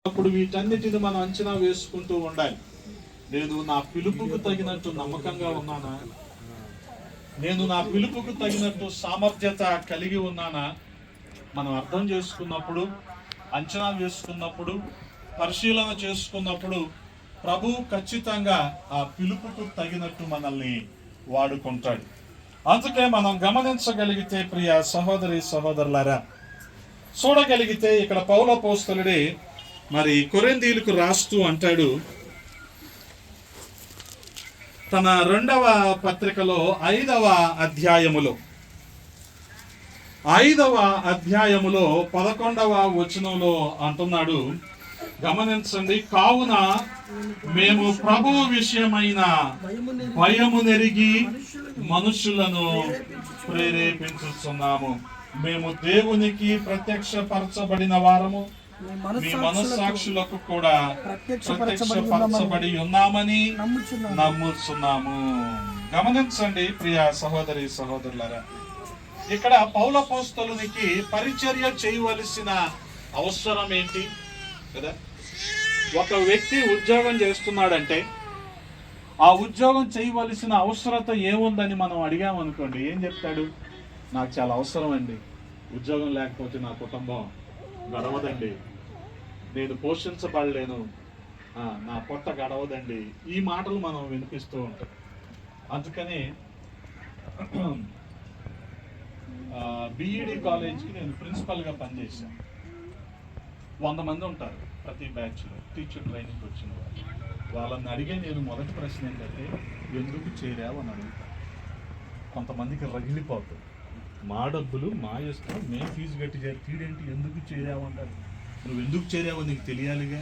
అప్పుడు వీటన్నిటిని మనం అంచనా వేసుకుంటూ ఉండాలి. నేను నా పిలుపుకు తగినట్టు నమ్మకంగా ఉన్నానా? నేను నా పిలుపుకు తగినట్టు సామర్థ్యత కలిగి ఉన్నానా? మనం అర్థం చేసుకున్నప్పుడు, అంచనా వేసుకున్నప్పుడు, పరిశీలన చేసుకున్నప్పుడు ప్రభు ఖచ్చితంగా ఆ పిలుపుకు తగినట్టు మనల్ని వాడుకుంటాడు. అందుకే మనం గమనించగలిగితే ప్రియ సహోదరి సహోదరులారా, చూడగలిగితే ఇక్కడ పౌలపోస్తలుడే మరి కొరింథీయులకు రాస్తూ అంటాడు, తన 2వ పత్రికలో 5వ అధ్యాయములో 11వ వచనంలో అంటున్నాడు, గమనించండి. కావున మేము ప్రభువు విషయమైన భయము నెరిగి మనుషులను ప్రేరేపించుచున్నాము. మేము దేవునికి ప్రత్యక్షపరచబడిన వారము, మీ మనస్సాక్షులకు కూడా ప్రత్యక్షపరచబడి ఉన్నామని నమ్ముచున్నాము. గమనించండి ప్రియ సహోదరి సహోదరులారా, ఇక్కడ పౌలపోస్తలునికి పరిచర్య చేయవలసిన అవసరం ఏంటి కదా? ఒక వ్యక్తి ఉద్యోగం చేస్తున్నాడంటే ఆ ఉద్యోగం చేయవలసిన అవసరత ఏముందని మనం అడిగామనుకోండి, ఏం చెప్తాడు? నాకు చాలా అవసరం అండి, ఉద్యోగం లేకపోతే నా కుటుంబం గడవదండి, నేను పోషించబడలేను, నా పొట్ట గడవదండి. ఈ మాటలు మనం వినిపిస్తూ ఉంటాం. అందుకని బిఈడి కాలేజ్కి నేను ప్రిన్సిపల్గా పనిచేశాను. 100 మంది ఉంటారు ప్రతి బ్యాచ్లో టీచర్ ట్రైనింగ్కి వచ్చిన వాళ్ళు. వాళ్ళని అడిగే నేను మొదటి ప్రశ్న ఏంటంటే, ఎందుకు చేరావు అని అడుగుతాను. కొంతమందికి రగిలిపోతుంది, మా డబ్బులు మా ఇష్టం, మేము ఫీజు కట్టి చేరి, ఫీడేంటి ఎందుకు చేరావు అంటారు. నువ్వు ఎందుకు చేరావో నీకు తెలియాలిగా.